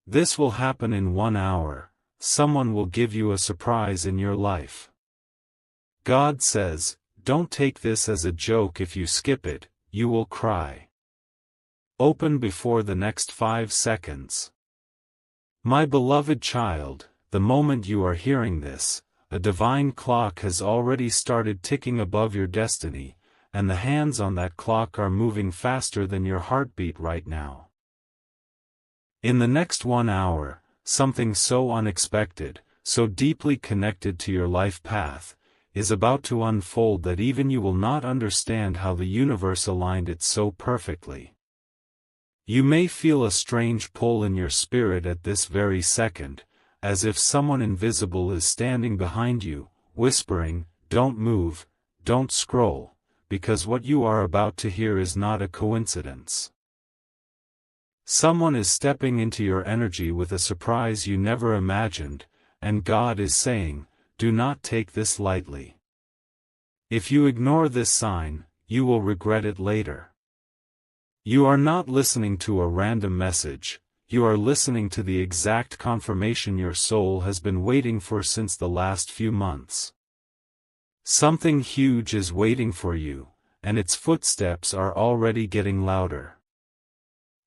This will happen in 1 hour. Someone will give you a surprise in your life. God says, don't take this as a joke. If you skip it, you will cry. Open before the next 5 seconds. My beloved child, the moment you are hearing this, a divine clock has already started ticking above your destiny, and the hands on that clock are moving faster than your heartbeat right now. In the next 1 hour, something so unexpected, so deeply connected to your life path, is about to unfold that even you will not understand how the universe aligned it so perfectly. You may feel a strange pull in your spirit at this very second, as if someone invisible is standing behind you, whispering, "Don't move, don't scroll, because what you are about to hear is not a coincidence." Someone is stepping into your energy with a surprise you never imagined, and God is saying, do not take this lightly. If you ignore this sign, you will regret it later. You are not listening to a random message, you are listening to the exact confirmation your soul has been waiting for since the last few months. Something huge is waiting for you, and its footsteps are already getting louder.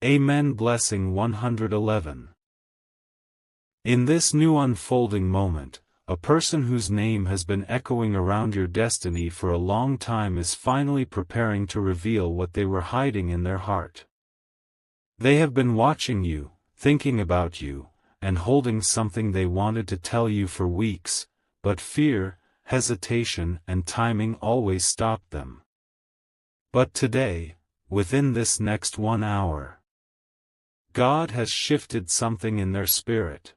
Amen. Blessing 111. In this new unfolding moment, a person whose name has been echoing around your destiny for a long time is finally preparing to reveal what they were hiding in their heart. They have been watching you, thinking about you, and holding something they wanted to tell you for weeks, but fear, hesitation, and timing always stopped them. But today, within this next 1 hour, God has shifted something in their spirit.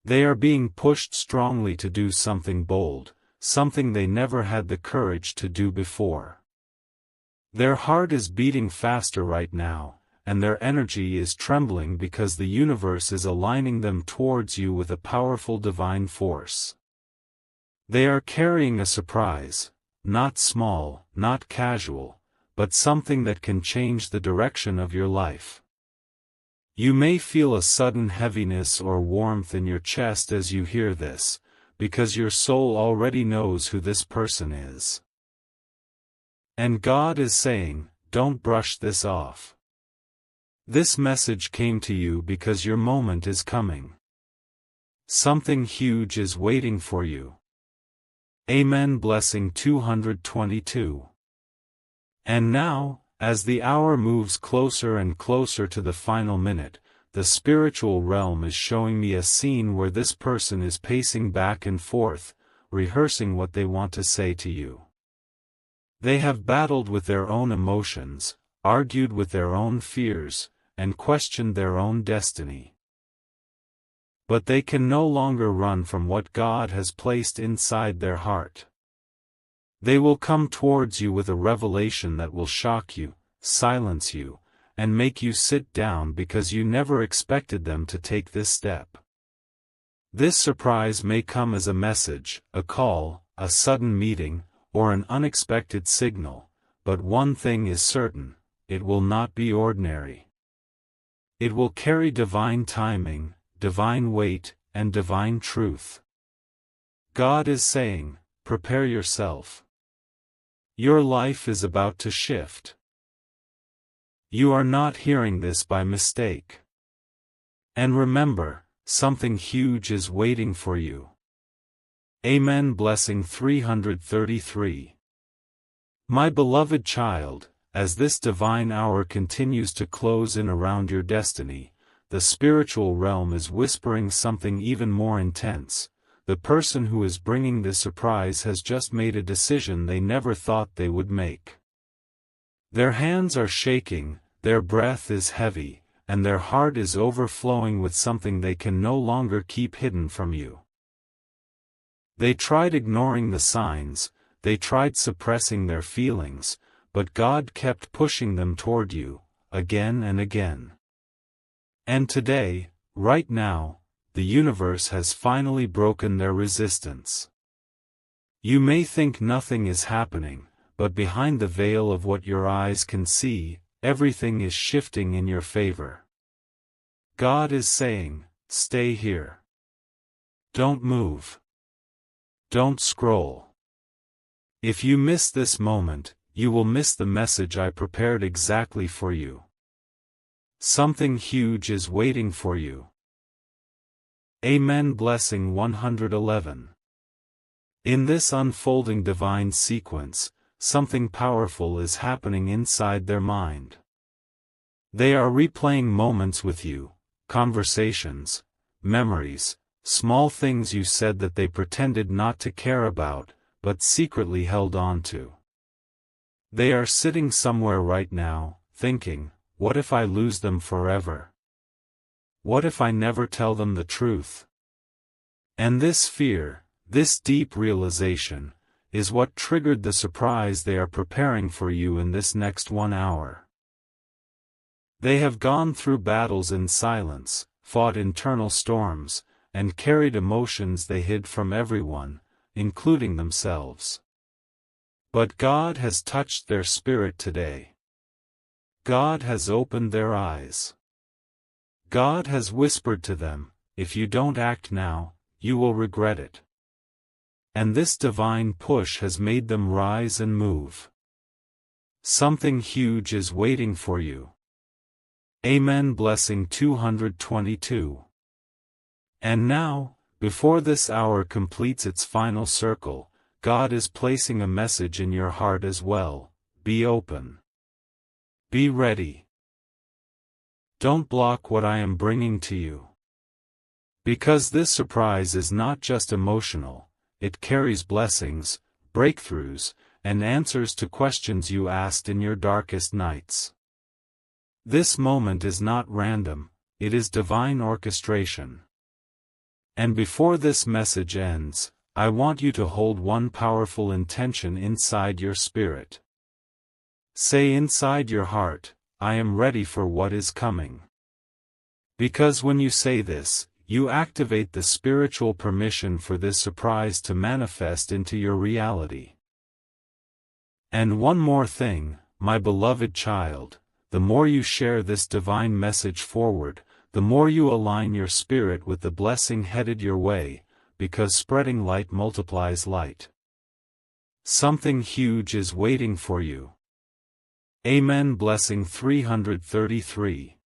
They are being pushed strongly to do something bold, something they never had the courage to do before. Their heart is beating faster right now, and their energy is trembling because the universe is aligning them towards you with a powerful divine force. They are carrying a surprise, not small, not casual, but something that can change the direction of your life. You may feel a sudden heaviness or warmth in your chest as you hear this, because your soul already knows who this person is. And God is saying, don't brush this off. This message came to you because your moment is coming. Something huge is waiting for you. Amen. Blessing 222. And now, as the hour moves closer and closer to the final minute, the spiritual realm is showing me a scene where this person is pacing back and forth, rehearsing what they want to say to you. They have battled with their own emotions, argued with their own fears, and questioned their own destiny. But they can no longer run from what God has placed inside their heart. They will come towards you with a revelation that will shock you, silence you, and make you sit down because you never expected them to take this step. This surprise may come as a message, a call, a sudden meeting, or an unexpected signal, but one thing is certain, it will not be ordinary. It will carry divine timing, divine weight, and divine truth. God is saying, prepare yourself. Your life is about to shift. You are not hearing this by mistake. And remember, something huge is waiting for you. Amen. Blessing 333. My beloved child, as this divine hour continues to close in around your destiny, the spiritual realm is whispering something even more intense. The person who is bringing this surprise has just made a decision they never thought they would make. Their hands are shaking, their breath is heavy, and their heart is overflowing with something they can no longer keep hidden from you. They tried ignoring the signs, they tried suppressing their feelings, but God kept pushing them toward you, again and again. And today, right now, the universe has finally broken their resistance. You may think nothing is happening, but behind the veil of what your eyes can see, everything is shifting in your favor. God is saying, stay here. Don't move. Don't scroll. If you miss this moment, you will miss the message I prepared exactly for you. Something huge is waiting for you. Amen. Blessing 111. In this unfolding divine sequence, something powerful is happening inside their mind. They are replaying moments with you, conversations, memories, small things you said that they pretended not to care about, but secretly held on to. They are sitting somewhere right now, thinking, what if I lose them forever? What if I never tell them the truth? And this fear, this deep realization, is what triggered the surprise they are preparing for you in this next 1 hour. They have gone through battles in silence, fought internal storms, and carried emotions they hid from everyone, including themselves. But God has touched their spirit today. God has opened their eyes. God has whispered to them, if you don't act now, you will regret it. And this divine push has made them rise and move. Something huge is waiting for you. Amen. Blessing 222. And now, before this hour completes its final circle, God is placing a message in your heart as well. Be open. Be ready. Don't block what I am bringing to you. Because this surprise is not just emotional, it carries blessings, breakthroughs, and answers to questions you asked in your darkest nights. This moment is not random, it is divine orchestration. And before this message ends, I want you to hold one powerful intention inside your spirit. Say inside your heart, I am ready for what is coming. Because when you say this, you activate the spiritual permission for this surprise to manifest into your reality. And one more thing, my beloved child, the more you share this divine message forward, the more you align your spirit with the blessing headed your way, because spreading light multiplies light. Something huge is waiting for you. Amen. Blessing 333.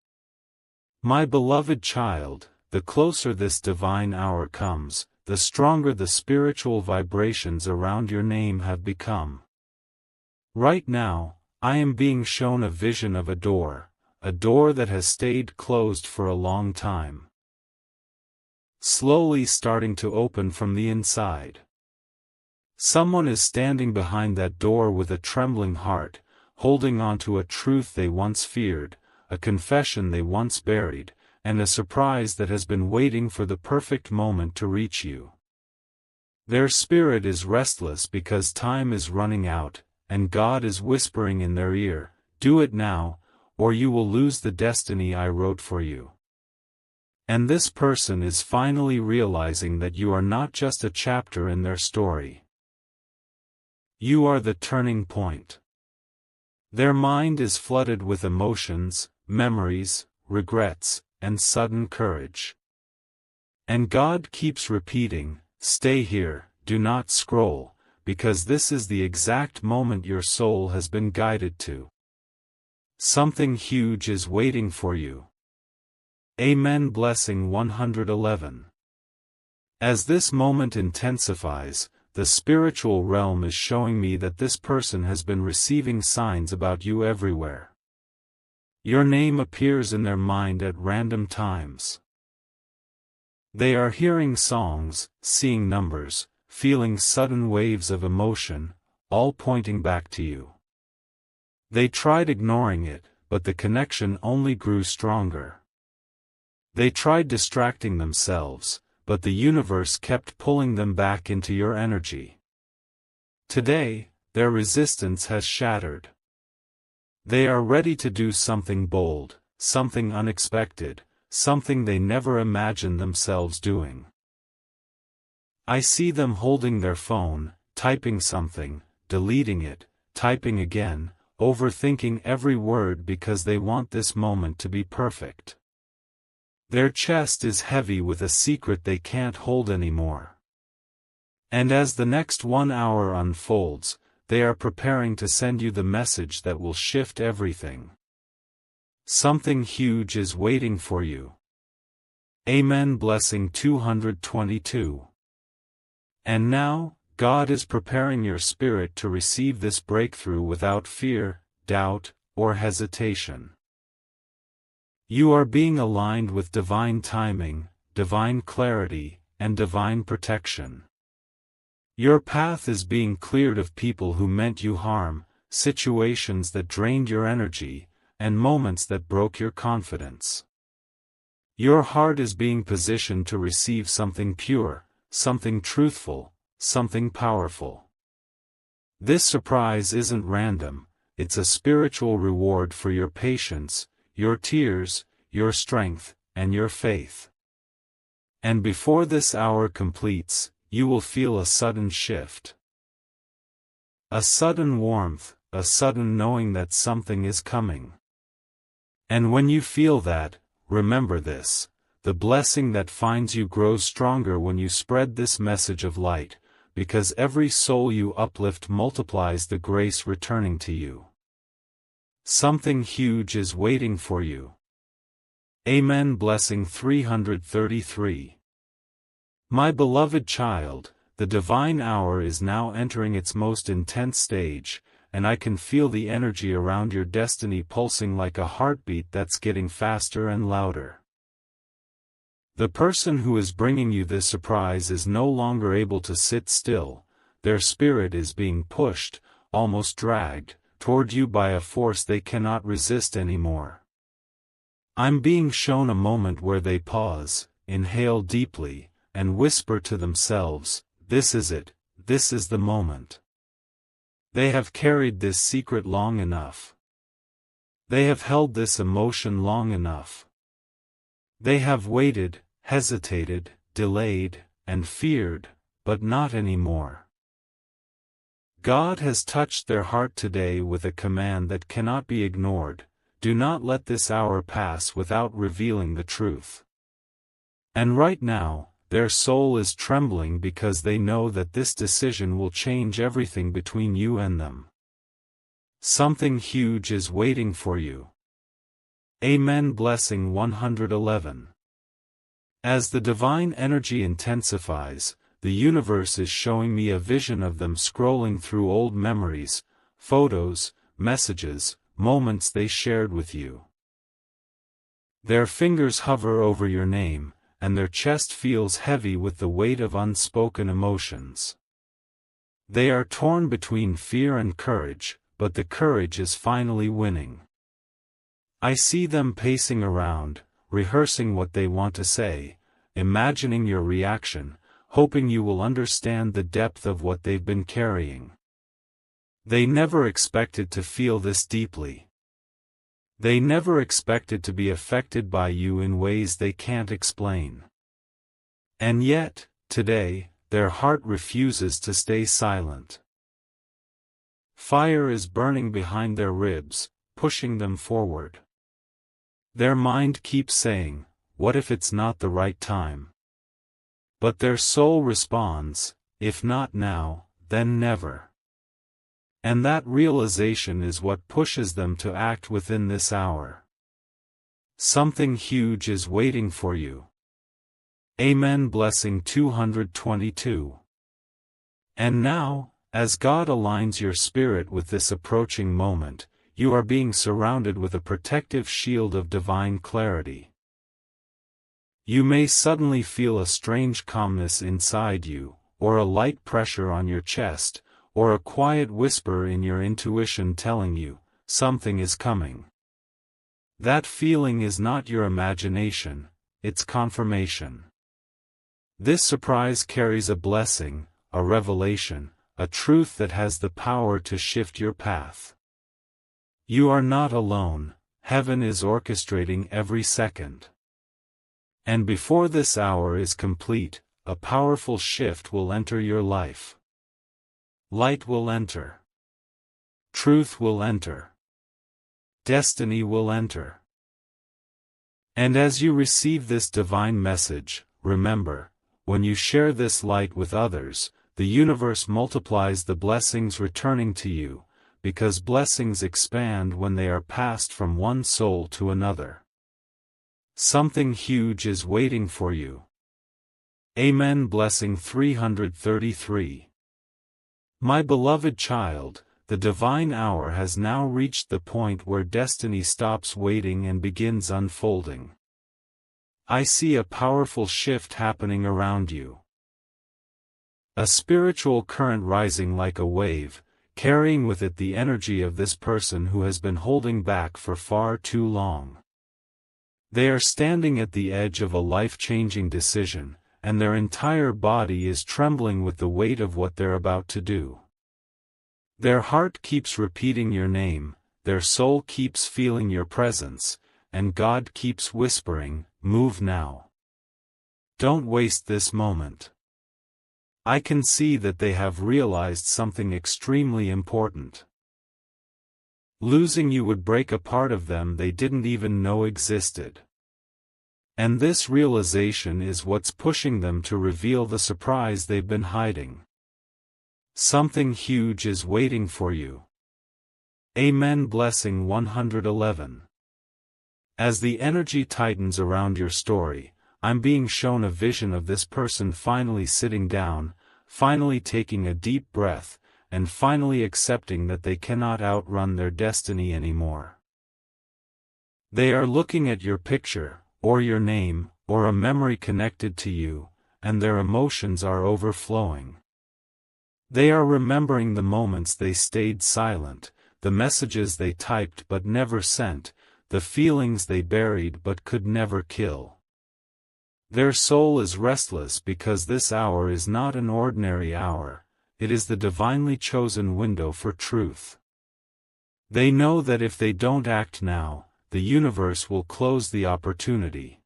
My beloved child, the closer this divine hour comes, the stronger the spiritual vibrations around your name have become. Right now, I am being shown a vision of a door that has stayed closed for a long time. Slowly starting to open from the inside. Someone is standing behind that door with a trembling heart, holding on to a truth they once feared, a confession they once buried, and a surprise that has been waiting for the perfect moment to reach you. Their spirit is restless because time is running out, and God is whispering in their ear, do it now, or you will lose the destiny I wrote for you. And this person is finally realizing that you are not just a chapter in their story. You are the turning point. Their mind is flooded with emotions, memories, regrets, and sudden courage. And God keeps repeating, stay here, do not scroll, because this is the exact moment your soul has been guided to. Something huge is waiting for you. Amen. Blessing 111. As this moment intensifies, the spiritual realm is showing me that this person has been receiving signs about you everywhere. Your name appears in their mind at random times. They are hearing songs, seeing numbers, feeling sudden waves of emotion, all pointing back to you. They tried ignoring it, but the connection only grew stronger. They tried distracting themselves, but the universe kept pulling them back into your energy. Today, their resistance has shattered. They are ready to do something bold, something unexpected, something they never imagined themselves doing. I see them holding their phone, typing something, deleting it, typing again, overthinking every word because they want this moment to be perfect. Their chest is heavy with a secret they can't hold anymore. And as the next 1 hour unfolds, they are preparing to send you the message that will shift everything. Something huge is waiting for you. Amen. Blessing 222. And now, God is preparing your spirit to receive this breakthrough without fear, doubt, or hesitation. You are being aligned with divine timing, divine clarity, and divine protection. Your path is being cleared of people who meant you harm, situations that drained your energy, and moments that broke your confidence. Your heart is being positioned to receive something pure, something truthful, something powerful. This surprise isn't random, it's a spiritual reward for your patience, your tears, your strength, and your faith. And before this hour completes, you will feel a sudden shift. A sudden warmth, a sudden knowing that something is coming. And when you feel that, remember this: the blessing that finds you grows stronger when you spread this message of light, because every soul you uplift multiplies the grace returning to you. Something huge is waiting for you. Amen. Blessing 333. My beloved child, the divine hour is now entering its most intense stage, and I can feel the energy around your destiny pulsing like a heartbeat that's getting faster and louder. The person who is bringing you this surprise is no longer able to sit still, their spirit is being pushed, almost dragged, toward you by a force they cannot resist anymore. I'm being shown a moment where they pause, inhale deeply, and whisper to themselves, "This is it, this is the moment." They have carried this secret long enough. They have held this emotion long enough. They have waited, hesitated, delayed, and feared, but not anymore. God has touched their heart today with a command that cannot be ignored: do not let this hour pass without revealing the truth. And right now, their soul is trembling because they know that this decision will change everything between you and them. Something huge is waiting for you. Amen. Blessing 111. As the divine energy intensifies, the universe is showing me a vision of them scrolling through old memories, photos, messages, moments they shared with you. Their fingers hover over your name, and their chest feels heavy with the weight of unspoken emotions. They are torn between fear and courage, but the courage is finally winning. I see them pacing around, rehearsing what they want to say, imagining your reaction, hoping you will understand the depth of what they've been carrying. They never expected to feel this deeply. They never expected to be affected by you in ways they can't explain. And yet, today, their heart refuses to stay silent. Fire is burning behind their ribs, pushing them forward. Their mind keeps saying, "What if it's not the right time?" But their soul responds, "If not now, then never." And that realization is what pushes them to act within this hour. Something huge is waiting for you. Amen. Blessing 222. And now, as God aligns your spirit with this approaching moment, you are being surrounded with a protective shield of divine clarity. You may suddenly feel a strange calmness inside you, or a light pressure on your chest, or a quiet whisper in your intuition telling you, something is coming. That feeling is not your imagination, it's confirmation. This surprise carries a blessing, a revelation, a truth that has the power to shift your path. You are not alone, heaven is orchestrating every second. And before this hour is complete, a powerful shift will enter your life. Light will enter. Truth will enter. Destiny will enter. And as you receive this divine message, remember, when you share this light with others, the universe multiplies the blessings returning to you, because blessings expand when they are passed from one soul to another. Something huge is waiting for you. Amen. Blessing 333. My beloved child, the divine hour has now reached the point where destiny stops waiting and begins unfolding. I see a powerful shift happening around you. A spiritual current rising like a wave, carrying with it the energy of this person who has been holding back for far too long. They are standing at the edge of a life-changing decision, and their entire body is trembling with the weight of what they're about to do. Their heart keeps repeating your name, their soul keeps feeling your presence, and God keeps whispering, "Move now. Don't waste this moment." I can see that they have realized something extremely important. Losing you would break a part of them they didn't even know existed. And this realization is what's pushing them to reveal the surprise they've been hiding. Something huge is waiting for you. Amen. Blessing 111. As the energy tightens around your story, I'm being shown a vision of this person finally sitting down, finally taking a deep breath, and finally accepting that they cannot outrun their destiny anymore. They are looking at your picture, or your name, or a memory connected to you, and their emotions are overflowing. They are remembering the moments they stayed silent, the messages they typed but never sent, the feelings they buried but could never kill. Their soul is restless because this hour is not an ordinary hour, it is the divinely chosen window for truth. They know that if they don't act now, the universe will close the opportunity.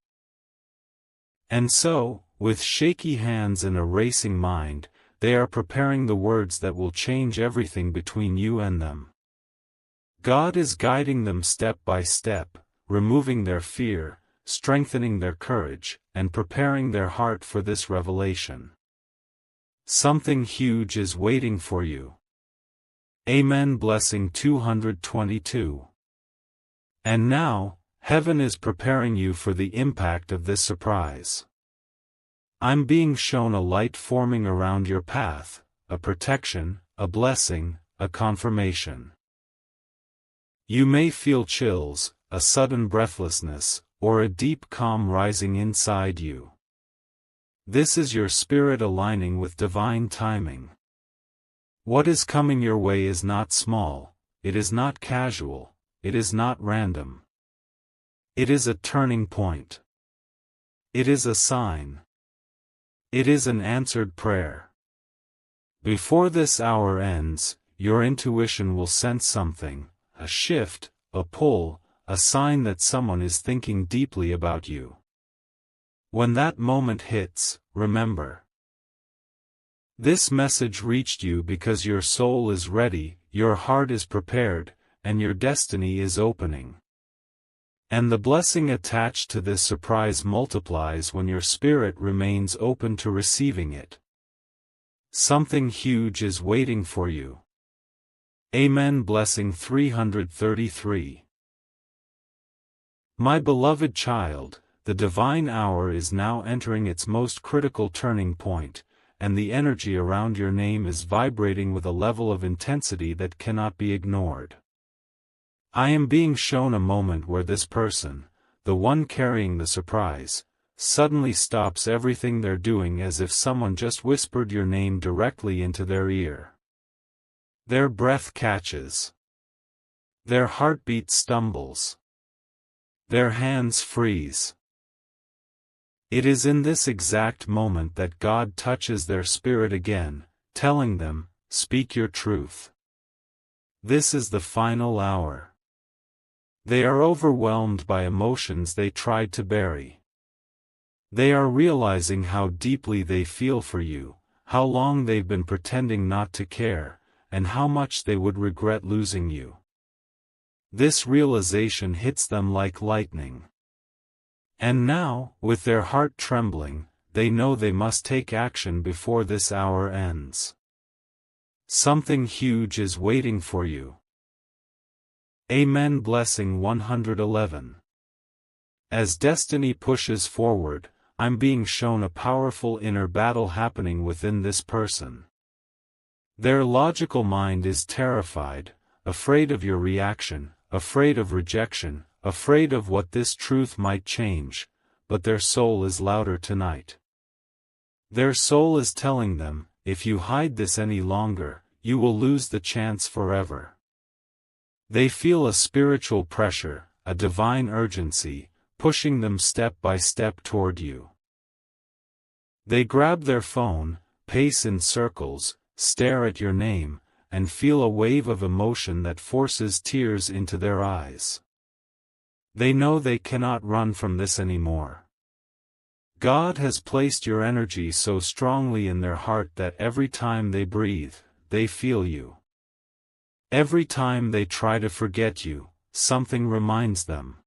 And so, with shaky hands and a racing mind, they are preparing the words that will change everything between you and them. God is guiding them step by step, removing their fear, strengthening their courage, and preparing their heart for this revelation. Something huge is waiting for you. Amen. Blessing 222. And now, heaven is preparing you for the impact of this surprise. I'm being shown a light forming around your path, a protection, a blessing, a confirmation. You may feel chills, a sudden breathlessness, or a deep calm rising inside you. This is your spirit aligning with divine timing. What is coming your way is not small, it is not casual, it is not random. It is a turning point. It is a sign. It is an answered prayer. Before this hour ends, your intuition will sense something, a shift, a pull, a sign that someone is thinking deeply about you. When that moment hits, remember. This message reached you because your soul is ready, your heart is prepared, and your destiny is opening. And the blessing attached to this surprise multiplies when your spirit remains open to receiving it. Something huge is waiting for you. Amen. Blessing 333. My beloved child, the divine hour is now entering its most critical turning point, and the energy around your name is vibrating with a level of intensity that cannot be ignored. I am being shown a moment where this person, the one carrying the surprise, suddenly stops everything they're doing as if someone just whispered your name directly into their ear. Their breath catches. Their heartbeat stumbles. Their hands freeze. It is in this exact moment that God touches their spirit again, telling them, "Speak your truth." This is the final hour. They are overwhelmed by emotions they tried to bury. They are realizing how deeply they feel for you, how long they've been pretending not to care, and how much they would regret losing you. This realization hits them like lightning. And now, with their heart trembling, they know they must take action before this hour ends. Something huge is waiting for you. Amen. Blessing 111. As destiny pushes forward, I'm being shown a powerful inner battle happening within this person. Their logical mind is terrified, afraid of your reaction, afraid of rejection, afraid of what this truth might change, but their soul is louder tonight. Their soul is telling them, if you hide this any longer, you will lose the chance forever. They feel a spiritual pressure, a divine urgency, pushing them step by step toward you. They grab their phone, pace in circles, stare at your name, and feel a wave of emotion that forces tears into their eyes. They know they cannot run from this anymore. God has placed your energy so strongly in their heart that every time they breathe, they feel you. Every time they try to forget you, something reminds them.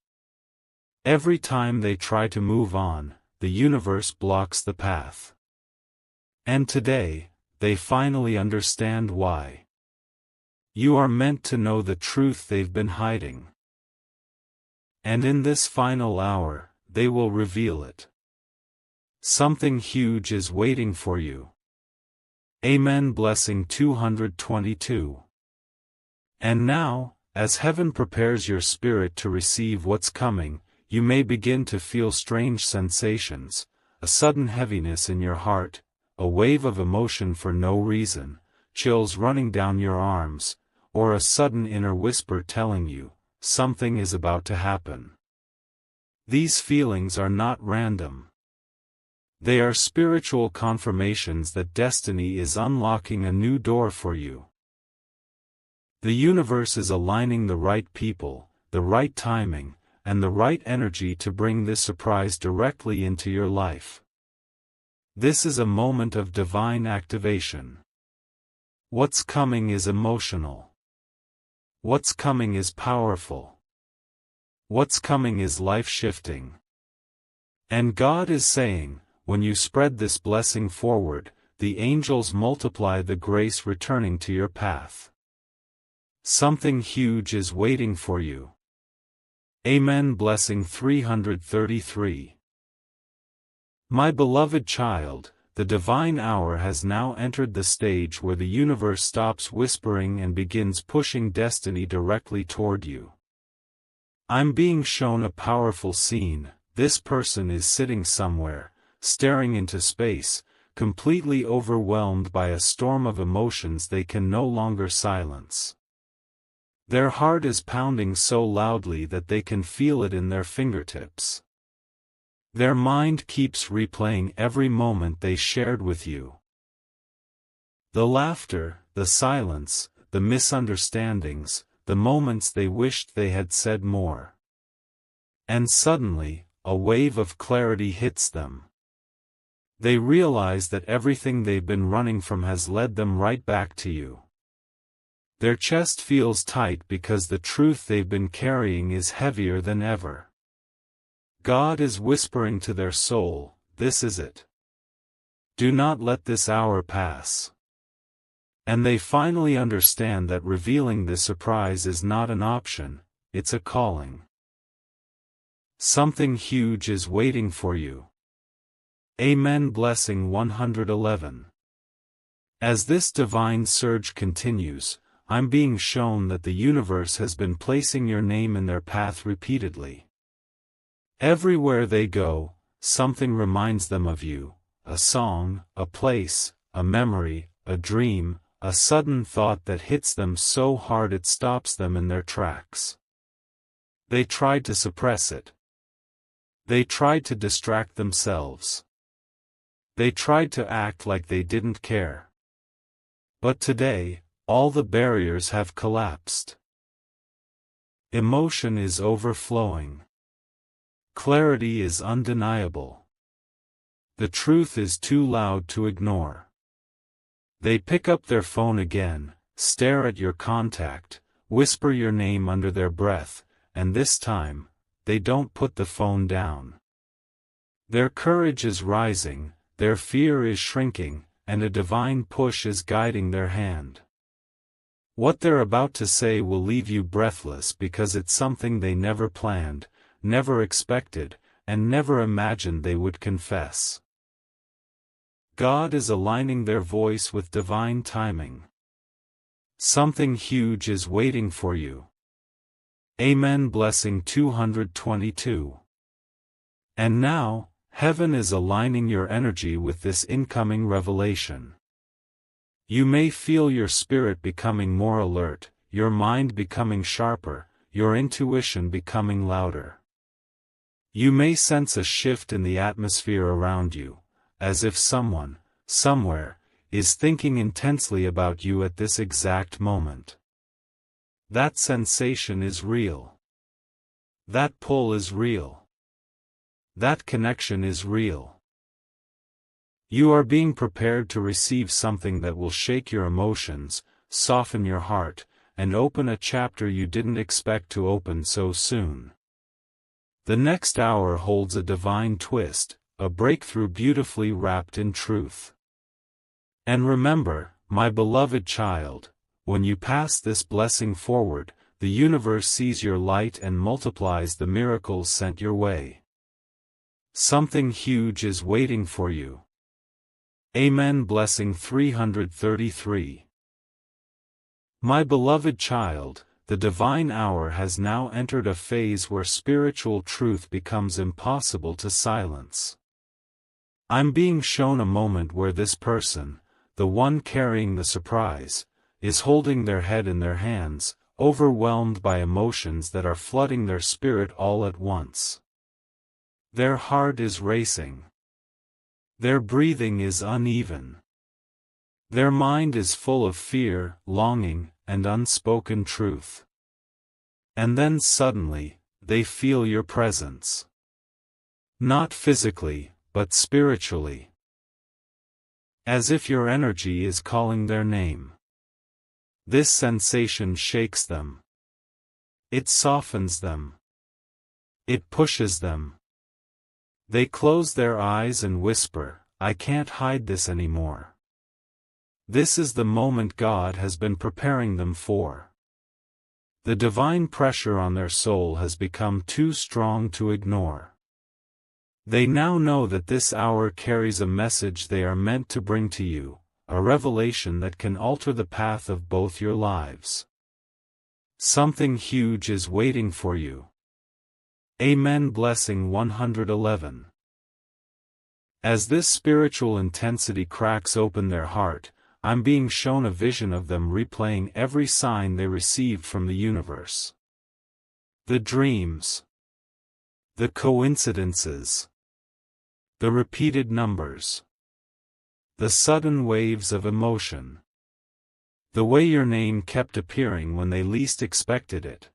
Every time they try to move on, the universe blocks the path. And today, they finally understand why. You are meant to know the truth they've been hiding. And in this final hour, they will reveal it. Something huge is waiting for you. Amen. Blessing 222. And now, as heaven prepares your spirit to receive what's coming, you may begin to feel strange sensations, a sudden heaviness in your heart, a wave of emotion for no reason, chills running down your arms, or a sudden inner whisper telling you, something is about to happen. These feelings are not random. They are spiritual confirmations that destiny is unlocking a new door for you. The universe is aligning the right people, the right timing, and the right energy to bring this surprise directly into your life. This is a moment of divine activation. What's coming is emotional. What's coming is powerful. What's coming is life-shifting. And God is saying, when you spread this blessing forward, the angels multiply the grace returning to your path. Something huge is waiting for you. Amen. Blessing 333. My beloved child, the divine hour has now entered the stage where the universe stops whispering and begins pushing destiny directly toward you. I'm being shown a powerful scene. This person is sitting somewhere, staring into space, completely overwhelmed by a storm of emotions they can no longer silence. Their heart is pounding so loudly that they can feel it in their fingertips. Their mind keeps replaying every moment they shared with you. The laughter, the silence, the misunderstandings, the moments they wished they had said more. And suddenly, a wave of clarity hits them. They realize that everything they've been running from has led them right back to you. Their chest feels tight because the truth they've been carrying is heavier than ever. God is whispering to their soul, this is it. Do not let this hour pass. And they finally understand that revealing this surprise is not an option, it's a calling. Something huge is waiting for you. Amen. Blessing 111. As this divine surge continues, I'm being shown that the universe has been placing your name in their path repeatedly. Everywhere they go, something reminds them of you, a song, a place, a memory, a dream, a sudden thought that hits them so hard it stops them in their tracks. They tried to suppress it. They tried to distract themselves. They tried to act like they didn't care. But today, all the barriers have collapsed. Emotion is overflowing. Clarity is undeniable. The truth is too loud to ignore. They pick up their phone again, stare at your contact, whisper your name under their breath, and this time, they don't put the phone down. Their courage is rising, their fear is shrinking, and a divine push is guiding their hand. What they're about to say will leave you breathless because it's something they never planned, never expected, and never imagined they would confess. God is aligning their voice with divine timing. Something huge is waiting for you. Amen. Blessing 222. And now, heaven is aligning your energy with this incoming revelation. You may feel your spirit becoming more alert, your mind becoming sharper, your intuition becoming louder. You may sense a shift in the atmosphere around you, as if someone, somewhere, is thinking intensely about you at this exact moment. That sensation is real. That pull is real. That connection is real. You are being prepared to receive something that will shake your emotions, soften your heart, and open a chapter you didn't expect to open so soon. The next hour holds a divine twist, a breakthrough beautifully wrapped in truth. And remember, my beloved child, when you pass this blessing forward, the universe sees your light and multiplies the miracles sent your way. Something huge is waiting for you. Amen. Blessing 333. My beloved child, the divine hour has now entered a phase where spiritual truth becomes impossible to silence. I'm being shown a moment where this person, the one carrying the surprise, is holding their head in their hands, overwhelmed by emotions that are flooding their spirit all at once. Their heart is racing. Their breathing is uneven. Their mind is full of fear, longing, and unspoken truth. And then suddenly, they feel your presence. Not physically, but spiritually. As if your energy is calling their name. This sensation shakes them. It softens them. It pushes them. They close their eyes and whisper, "I can't hide this anymore." This is the moment God has been preparing them for. The divine pressure on their soul has become too strong to ignore. They now know that this hour carries a message they are meant to bring to you, a revelation that can alter the path of both your lives. Something huge is waiting for you. Amen. Blessing 111. As this spiritual intensity cracks open their heart, I'm being shown a vision of them replaying every sign they received from the universe. The dreams. The coincidences. The repeated numbers. The sudden waves of emotion. The way your name kept appearing when they least expected it.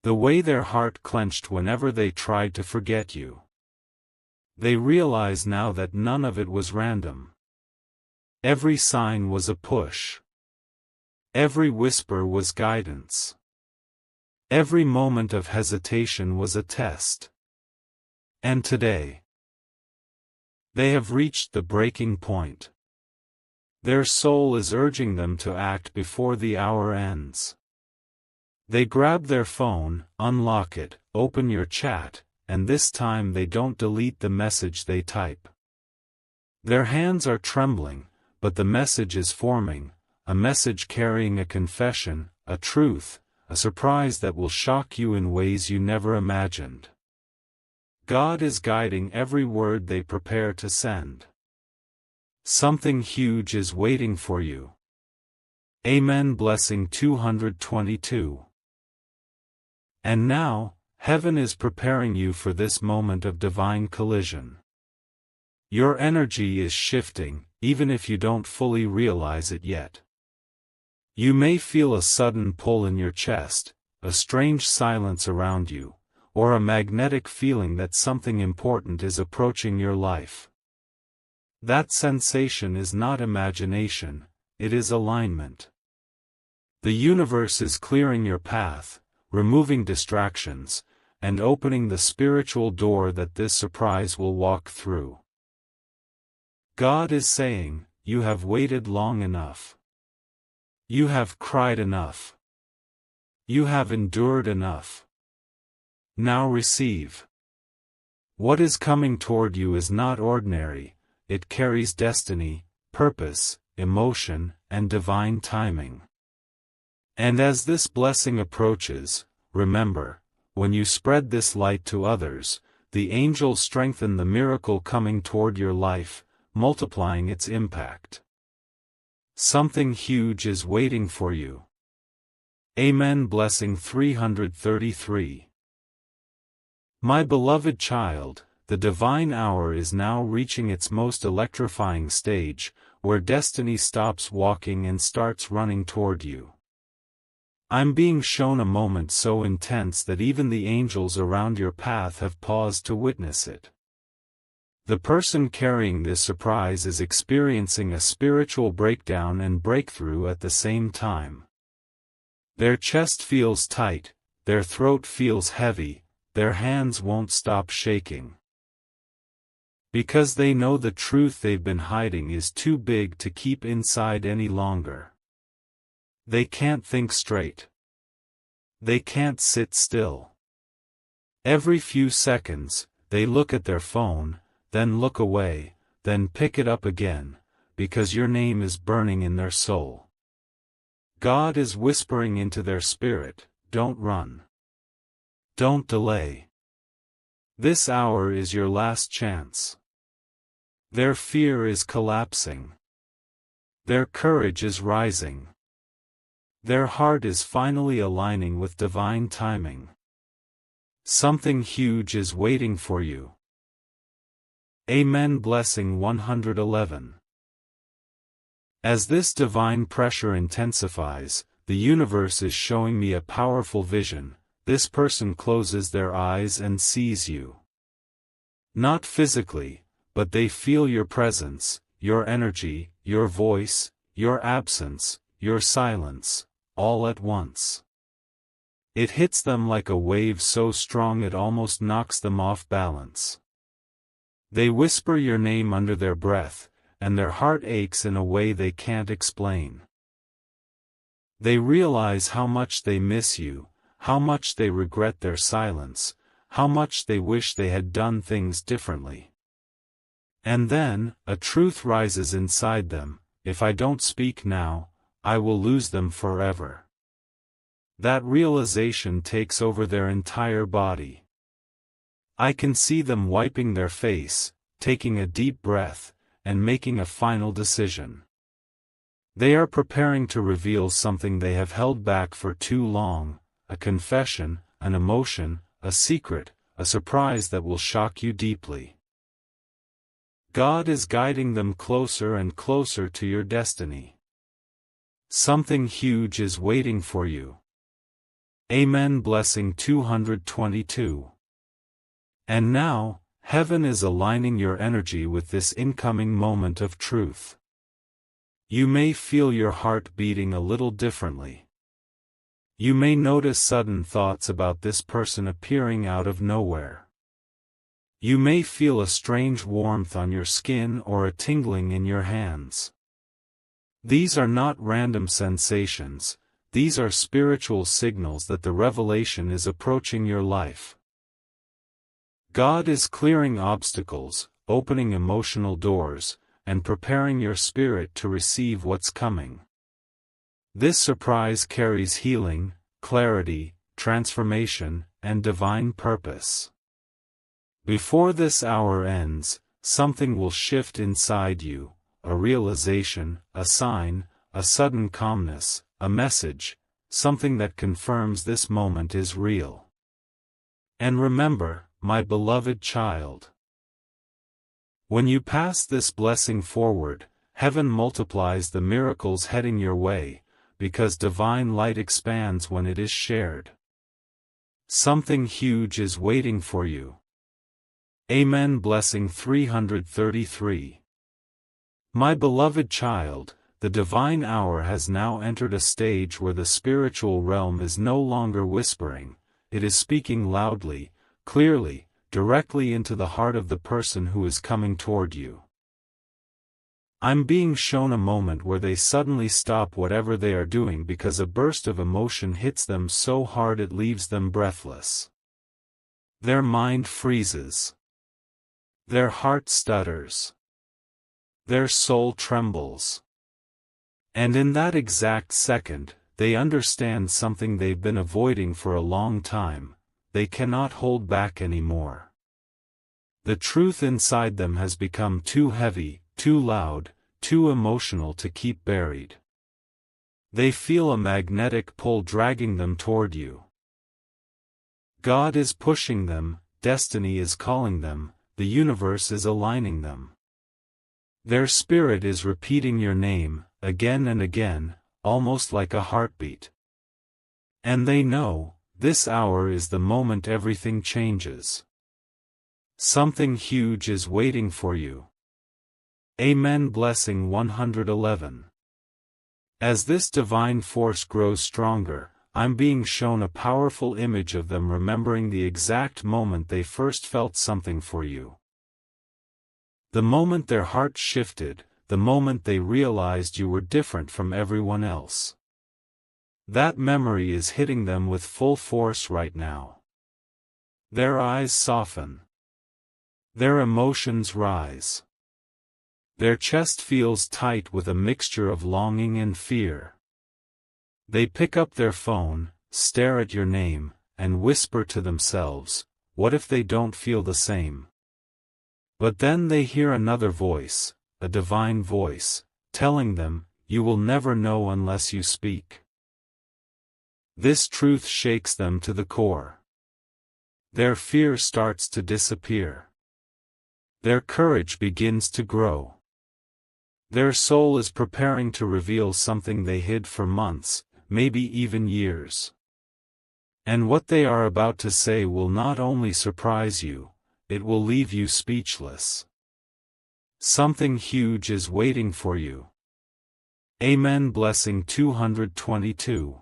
The way their heart clenched whenever they tried to forget you. They realize now that none of it was random. Every sign was a push. Every whisper was guidance. Every moment of hesitation was a test. And today, they have reached the breaking point. Their soul is urging them to act before the hour ends. They grab their phone, unlock it, open your chat, and this time they don't delete the message they type. Their hands are trembling, but the message is forming, a message carrying a confession, a truth, a surprise that will shock you in ways you never imagined. God is guiding every word they prepare to send. Something huge is waiting for you. Amen. Blessing 222. And now, heaven is preparing you for this moment of divine collision. Your energy is shifting, even if you don't fully realize it yet. You may feel a sudden pull in your chest, a strange silence around you, or a magnetic feeling that something important is approaching your life. That sensation is not imagination, it is alignment. The universe is clearing your path, removing distractions, and opening the spiritual door that this surprise will walk through. God is saying, you have waited long enough. You have cried enough. You have endured enough. Now receive. What is coming toward you is not ordinary, it carries destiny, purpose, emotion, and divine timing. And as this blessing approaches, remember, when you spread this light to others, the angels strengthen the miracle coming toward your life, multiplying its impact. Something huge is waiting for you. Amen. Blessing 333. My beloved child, the divine hour is now reaching its most electrifying stage, where destiny stops walking and starts running toward you. I'm being shown a moment so intense that even the angels around your path have paused to witness it. The person carrying this surprise is experiencing a spiritual breakdown and breakthrough at the same time. Their chest feels tight, their throat feels heavy, their hands won't stop shaking. Because they know the truth they've been hiding is too big to keep inside any longer. They can't think straight. They can't sit still. Every few seconds, they look at their phone, then look away, then pick it up again, because your name is burning in their soul. God is whispering into their spirit, don't run. Don't delay. This hour is your last chance. Their fear is collapsing. Their courage is rising. Their heart is finally aligning with divine timing. Something huge is waiting for you. Amen. Blessing 111. As this divine pressure intensifies, the universe is showing me a powerful vision. This person closes their eyes and sees you. Not physically, but they feel your presence, your energy, your voice, your absence, your silence, all at once. It hits them like a wave so strong it almost knocks them off balance. They whisper your name under their breath, and their heart aches in a way they can't explain. They realize how much they miss you, how much they regret their silence, how much they wish they had done things differently. And then, a truth rises inside them, if I don't speak now, I will lose them forever. That realization takes over their entire body. I can see them wiping their face, taking a deep breath, and making a final decision. They are preparing to reveal something they have held back for too long, a confession, an emotion, a secret, a surprise that will shock you deeply. God is guiding them closer and closer to your destiny. Something huge is waiting for you. Amen. Blessing 222. And now, heaven is aligning your energy with this incoming moment of truth. You may feel your heart beating a little differently. You may notice sudden thoughts about this person appearing out of nowhere. You may feel a strange warmth on your skin or a tingling in your hands. These are not random sensations, these are spiritual signals that the revelation is approaching your life. God is clearing obstacles, opening emotional doors, and preparing your spirit to receive what's coming. This surprise carries healing, clarity, transformation, and divine purpose. Before this hour ends, something will shift inside you, a realization, a sign, a sudden calmness, a message, something that confirms this moment is real. And remember, my beloved child, when you pass this blessing forward, heaven multiplies the miracles heading your way, because divine light expands when it is shared. Something huge is waiting for you. Amen. Blessing 333. My beloved child, the divine hour has now entered a stage where the spiritual realm is no longer whispering, it is speaking loudly, clearly, directly into the heart of the person who is coming toward you. I'm being shown a moment where they suddenly stop whatever they are doing because a burst of emotion hits them so hard it leaves them breathless. Their mind freezes. Their heart stutters. Their soul trembles. And in that exact second, they understand something they've been avoiding for a long time. They cannot hold back anymore. The truth inside them has become too heavy, too loud, too emotional to keep buried. They feel a magnetic pull dragging them toward you. God is pushing them, destiny is calling them, the universe is aligning them. Their spirit is repeating your name, again and again, almost like a heartbeat. And they know, this hour is the moment everything changes. Something huge is waiting for you. Amen. Blessing 111. As this divine force grows stronger, I'm being shown a powerful image of them remembering the exact moment they first felt something for you. The moment their heart shifted, the moment they realized you were different from everyone else. That memory is hitting them with full force right now. Their eyes soften. Their emotions rise. Their chest feels tight with a mixture of longing and fear. They pick up their phone, stare at your name, and whisper to themselves, what if they don't feel the same? But then they hear another voice, a divine voice, telling them, you will never know unless you speak. This truth shakes them to the core. Their fear starts to disappear. Their courage begins to grow. Their soul is preparing to reveal something they hid for months, maybe even years. And what they are about to say will not only surprise you, it will leave you speechless. Something huge is waiting for you. Amen. Blessing 222.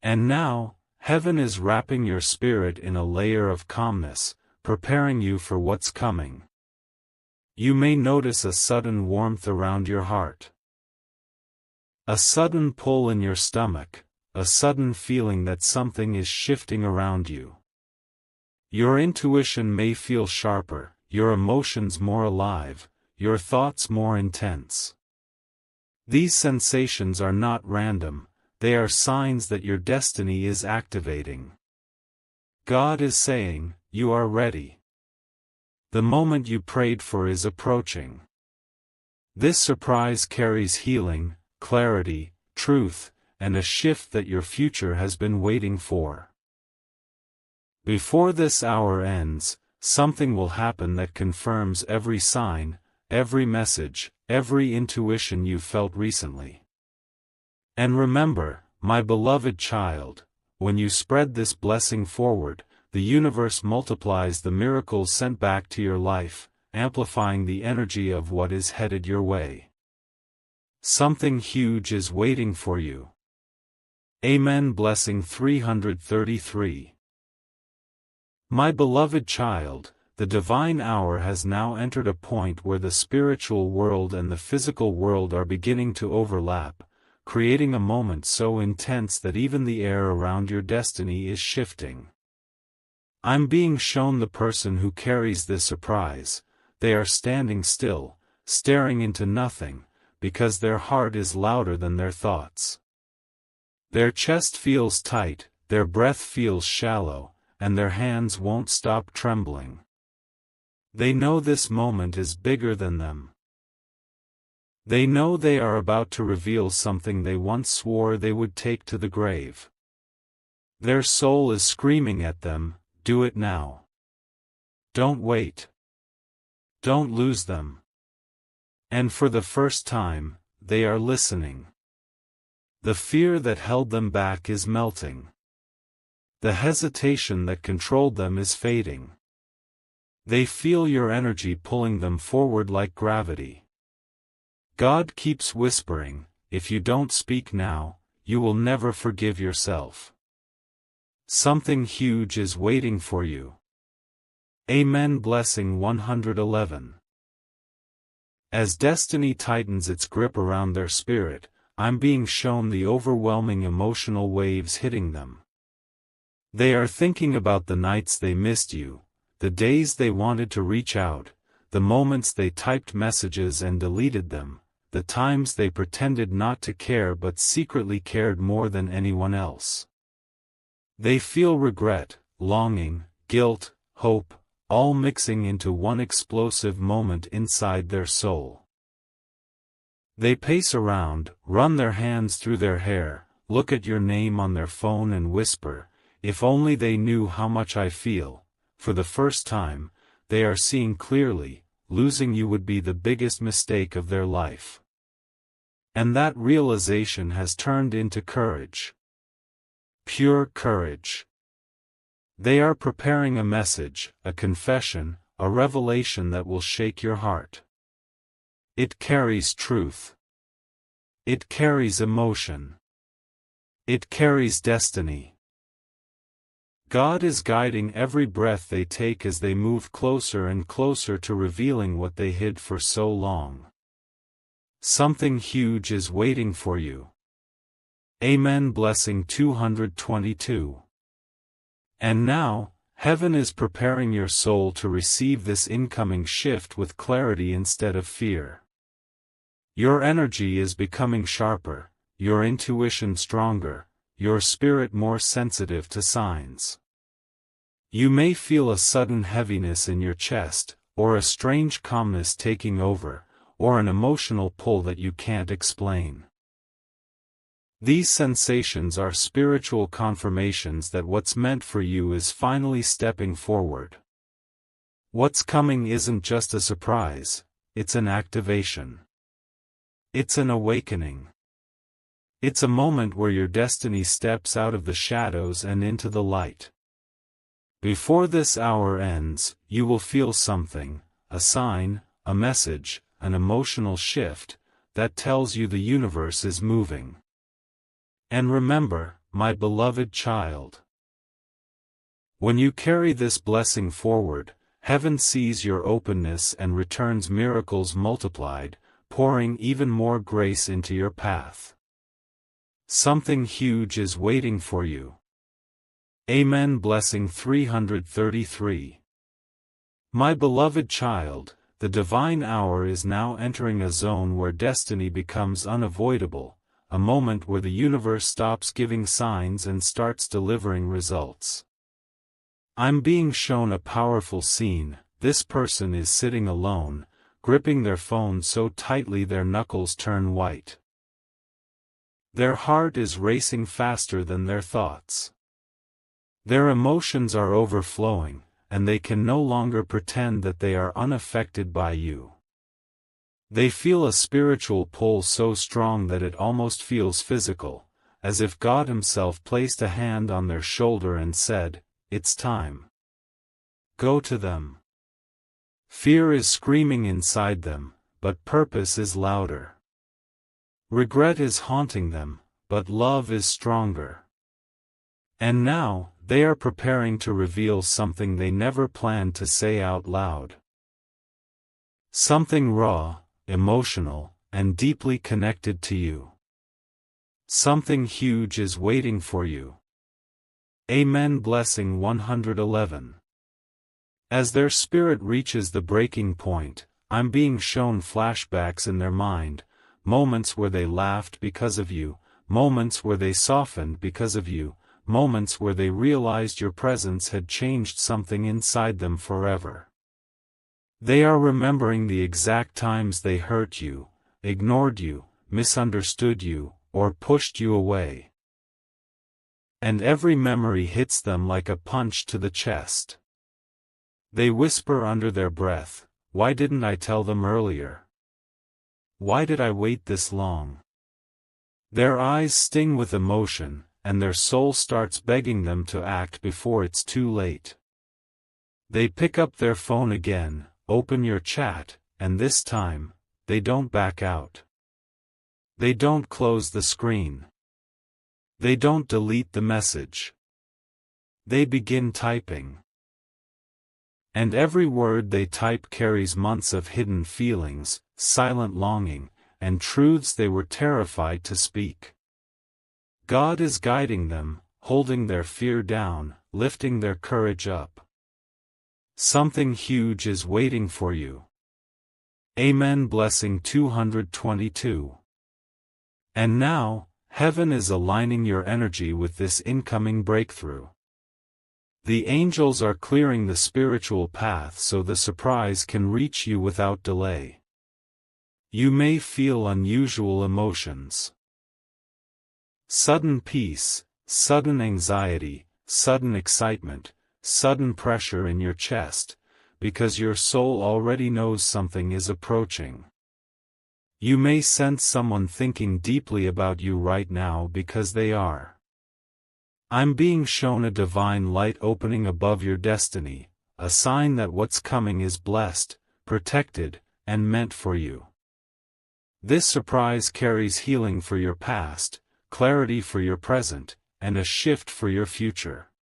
And now, heaven is wrapping your spirit in a layer of calmness, preparing you for what's coming. You may notice a sudden warmth around your heart. A sudden pull in your stomach, a sudden feeling that something is shifting around you. Your intuition may feel sharper, your emotions more alive, your thoughts more intense. These sensations are not random, they are signs that your destiny is activating. God is saying, you are ready. The moment you prayed for is approaching. This surprise carries healing, clarity, truth, and a shift that your future has been waiting for. Before this hour ends, something will happen that confirms every sign, every message, every intuition you felt recently. And remember, my beloved child, when you spread this blessing forward, the universe multiplies the miracles sent back to your life, amplifying the energy of what is headed your way. Something huge is waiting for you. Amen. Blessing 333. My beloved child, the divine hour has now entered a point where the spiritual world and the physical world are beginning to overlap, creating a moment so intense that even the air around your destiny is shifting. I'm being shown the person who carries this surprise. They are standing still, staring into nothing, because their heart is louder than their thoughts. Their chest feels tight, their breath feels shallow, and their hands won't stop trembling. They know this moment is bigger than them. They know they are about to reveal something they once swore they would take to the grave. Their soul is screaming at them, do it now. Don't wait. Don't lose them. And for the first time, they are listening. The fear that held them back is melting. The hesitation that controlled them is fading. They feel your energy pulling them forward like gravity. God keeps whispering, if you don't speak now, you will never forgive yourself. Something huge is waiting for you. Amen. Blessing 111. As destiny tightens its grip around their spirit, I'm being shown the overwhelming emotional waves hitting them. They are thinking about the nights they missed you, the days they wanted to reach out, the moments they typed messages and deleted them, the times they pretended not to care but secretly cared more than anyone else. They feel regret, longing, guilt, hope, all mixing into one explosive moment inside their soul. They pace around, run their hands through their hair, look at your name on their phone and whisper, "If only they knew how much I feel." For the first time, they are seeing clearly, losing you would be the biggest mistake of their life. And that realization has turned into courage. Pure courage. They are preparing a message, a confession, a revelation that will shake your heart. It carries truth. It carries emotion. It carries destiny. God is guiding every breath they take as they move closer and closer to revealing what they hid for so long. Something huge is waiting for you. Amen. Blessing 222. And now, heaven is preparing your soul to receive this incoming shift with clarity instead of fear. Your energy is becoming sharper, your intuition stronger, your spirit more sensitive to signs. You may feel a sudden heaviness in your chest, or a strange calmness taking over, or an emotional pull that you can't explain. These sensations are spiritual confirmations that what's meant for you is finally stepping forward. What's coming isn't just a surprise, it's an activation. It's an awakening. It's a moment where your destiny steps out of the shadows and into the light. Before this hour ends, you will feel something, a sign, a message, an emotional shift, that tells you the universe is moving. And remember, my beloved child, when you carry this blessing forward, heaven sees your openness and returns miracles multiplied, pouring even more grace into your path. Something huge is waiting for you. Amen. Blessing 333. My beloved child, the divine hour is now entering a zone where destiny becomes unavoidable, a moment where the universe stops giving signs and starts delivering results. I'm being shown a powerful scene. This person is sitting alone, gripping their phone so tightly their knuckles turn white. Their heart is racing faster than their thoughts. Their emotions are overflowing, and they can no longer pretend that they are unaffected by you. They feel a spiritual pull so strong that it almost feels physical, as if God Himself placed a hand on their shoulder and said, "It's time. Go to them." Fear is screaming inside them, but purpose is louder. Regret is haunting them, but love is stronger. And now, they are preparing to reveal something they never planned to say out loud. Something raw, emotional, and deeply connected to you. Something huge is waiting for you. Amen. Blessing 111. As their spirit reaches the breaking point, I'm being shown flashbacks in their mind, moments where they laughed because of you, moments where they softened because of you, moments where they realized your presence had changed something inside them forever. They are remembering the exact times they hurt you, ignored you, misunderstood you, or pushed you away. And every memory hits them like a punch to the chest. They whisper under their breath, "Why didn't I tell them earlier? Why did I wait this long?" Their eyes sting with emotion, and their soul starts begging them to act before it's too late. They pick up their phone again, open your chat, and this time, they don't back out. They don't close the screen. They don't delete the message. They begin typing. And every word they type carries months of hidden feelings, silent longing, and truths they were terrified to speak. God is guiding them, holding their fear down, lifting their courage up. Something huge is waiting for you. Amen. Blessing 222. And now, heaven is aligning your energy with this incoming breakthrough. The angels are clearing the spiritual path so the surprise can reach you without delay. You may feel unusual emotions. Sudden peace, sudden anxiety, sudden excitement, sudden pressure in your chest, because your soul already knows something is approaching. You may sense someone thinking deeply about you right now because they are. I'm being shown a divine light opening above your destiny, a sign that what's coming is blessed, protected, and meant for you. This surprise carries healing for your past, clarity for your present, and a shift for your future.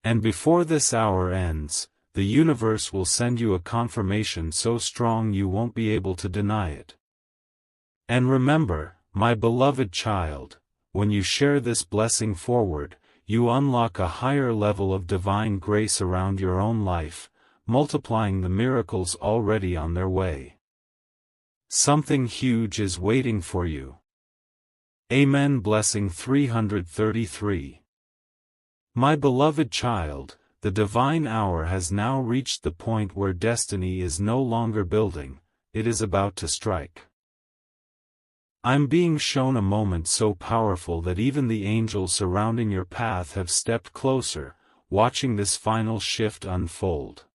And before this hour ends, the universe will send you a confirmation so strong you won't be able to deny it. And remember, my beloved child, when you share this blessing forward, you unlock a higher level of divine grace around your own life, multiplying the miracles already on their way. Something huge is waiting for you. Amen. Blessing 333. My beloved child, the divine hour has now reached the point where destiny is no longer building, it is about to strike. I'm being shown a moment so powerful that even the angels surrounding your path have stepped closer, watching this final shift unfold.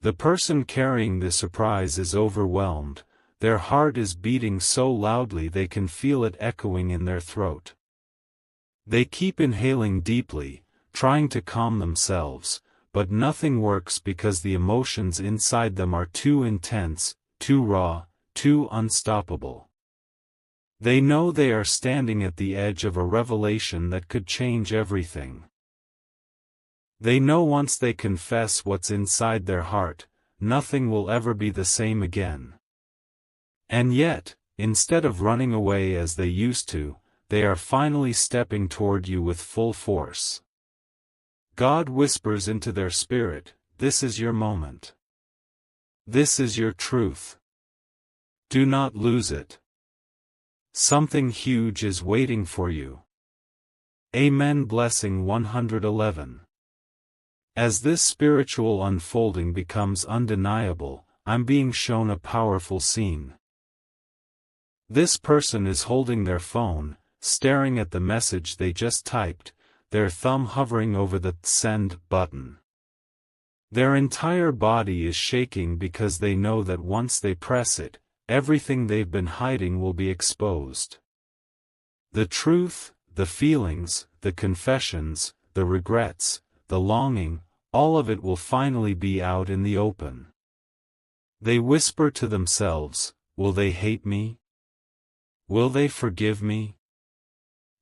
The person carrying the surprise is overwhelmed, their heart is beating so loudly they can feel it echoing in their throat. They keep inhaling deeply, trying to calm themselves, but nothing works because the emotions inside them are too intense, too raw, too unstoppable. They know they are standing at the edge of a revelation that could change everything. They know once they confess what's inside their heart, nothing will ever be the same again. And yet, instead of running away as they used to, they are finally stepping toward you with full force. God whispers into their spirit, "This is your moment. This is your truth. Do not lose it. Something huge is waiting for you." Amen. Blessing 111. As this spiritual unfolding becomes undeniable, I'm being shown a powerful scene. This person is holding their phone, staring at the message they just typed, their thumb hovering over the send button. Their entire body is shaking because they know that once they press it, everything they've been hiding will be exposed. The truth, the feelings, the confessions, the regrets, the longing, all of it will finally be out in the open. They whisper to themselves, "Will they hate me? Will they forgive me?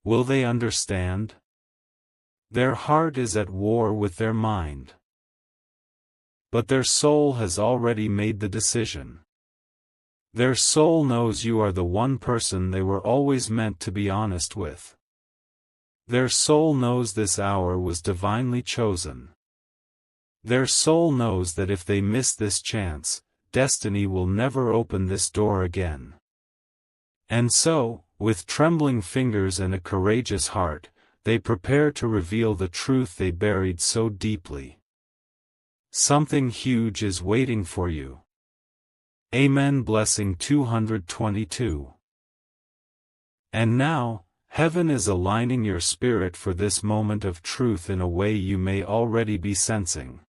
Will they understand?" Their heart is at war with their mind. But their soul has already made the decision. Their soul knows you are the one person they were always meant to be honest with. Their soul knows this hour was divinely chosen. Their soul knows that if they miss this chance, destiny will never open this door again. And so, with trembling fingers and a courageous heart, they prepare to reveal the truth they buried so deeply. Something huge is waiting for you. Amen. Blessing 222. And now, heaven is aligning your spirit for this moment of truth in a way you may already be sensing.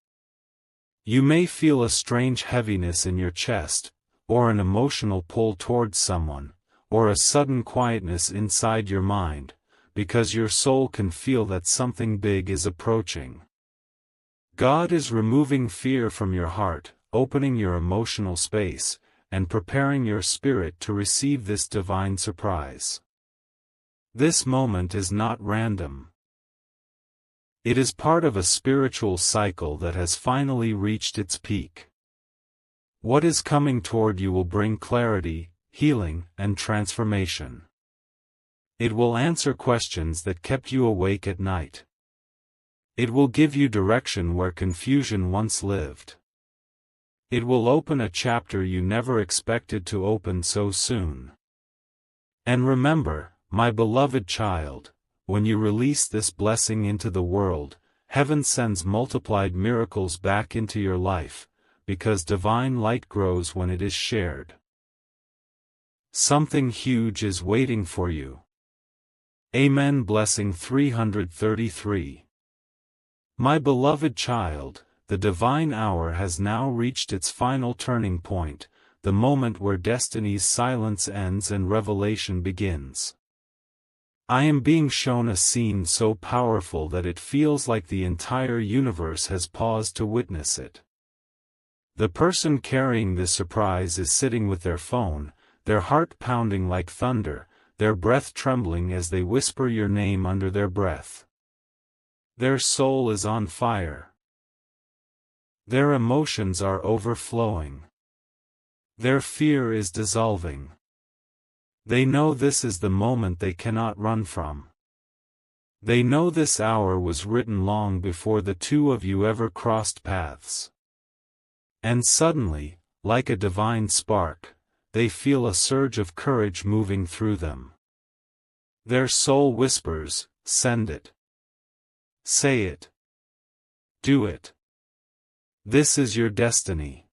You may feel a strange heaviness in your chest, or an emotional pull towards someone, or a sudden quietness inside your mind, because your soul can feel that something big is approaching. God is removing fear from your heart, opening your emotional space, and preparing your spirit to receive this divine surprise. This moment is not random. It is part of a spiritual cycle that has finally reached its peak. What is coming toward you will bring clarity, healing, and transformation. It will answer questions that kept you awake at night. It will give you direction where confusion once lived. It will open a chapter you never expected to open so soon. And remember, my beloved child, when you release this blessing into the world, heaven sends multiplied miracles back into your life, because divine light grows when it is shared. Something huge is waiting for you. Amen. Blessing 333. My beloved child, the divine hour has now reached its final turning point, the moment where destiny's silence ends and revelation begins. I am being shown a scene so powerful that it feels like the entire universe has paused to witness it. The person carrying this surprise is sitting with their phone, their heart pounding like thunder, their breath trembling as they whisper your name under their breath. Their soul is on fire. Their emotions are overflowing. Their fear is dissolving. They know this is the moment they cannot run from. They know this hour was written long before the two of you ever crossed paths. And suddenly, like a divine spark, they feel a surge of courage moving through them. Their soul whispers, "Send it. Say it. Do it. This is your destiny."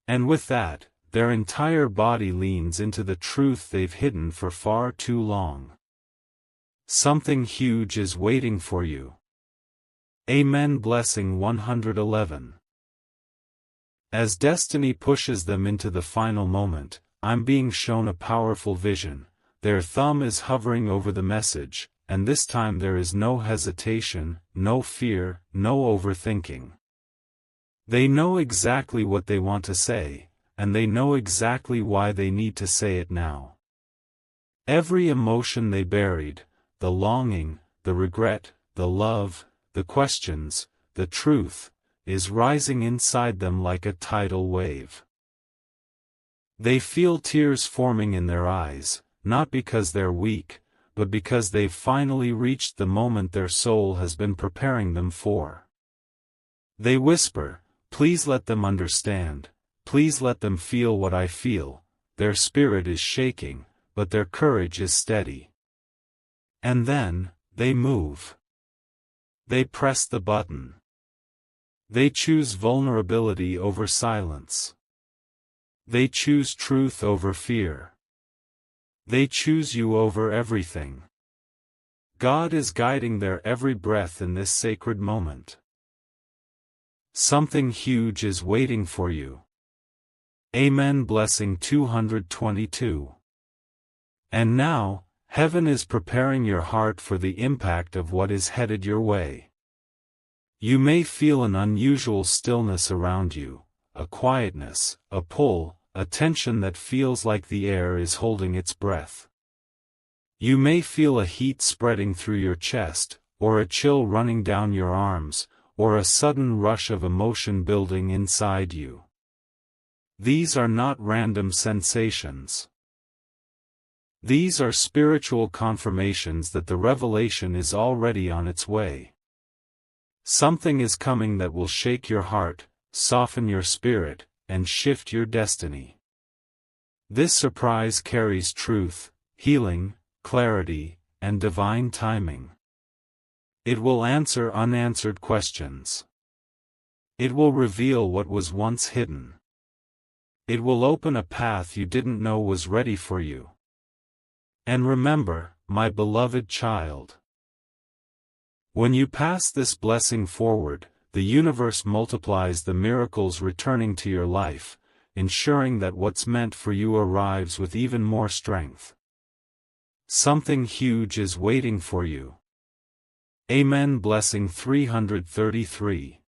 And with that, their entire body leans into the truth they've hidden for far too long. Something huge is waiting for you. Amen. Blessing 111. As destiny pushes them into the final moment, I'm being shown a powerful vision. Their thumb is hovering over the message, and this time there is no hesitation, no fear, no overthinking. They know exactly what they want to say, and they know exactly why they need to say it now. Every emotion they buried, the longing, the regret, the love, the questions, the truth, is rising inside them like a tidal wave. They feel tears forming in their eyes, not because they're weak, but because they've finally reached the moment their soul has been preparing them for. They whisper, "Please let them understand, please let them feel what I feel." Their spirit is shaking, but their courage is steady. And then, they move. They press the button. They choose vulnerability over silence. They choose truth over fear. They choose you over everything. God is guiding their every breath in this sacred moment. Something huge is waiting for you. Amen. Blessing 222. And now, heaven is preparing your heart for the impact of what is headed your way. You may feel an unusual stillness around you, a quietness, a pull, a tension that feels like the air is holding its breath. You may feel a heat spreading through your chest, or a chill running down your arms, or a sudden rush of emotion building inside you. These are not random sensations. These are spiritual confirmations that the revelation is already on its way. Something is coming that will shake your heart, soften your spirit, and shift your destiny. This surprise carries truth, healing, clarity, and divine timing. It will answer unanswered questions. It will reveal what was once hidden. It will open a path you didn't know was ready for you. And remember, my beloved child, when you pass this blessing forward, the universe multiplies the miracles returning to your life, ensuring that what's meant for you arrives with even more strength. Something huge is waiting for you. Amen. Blessing 333.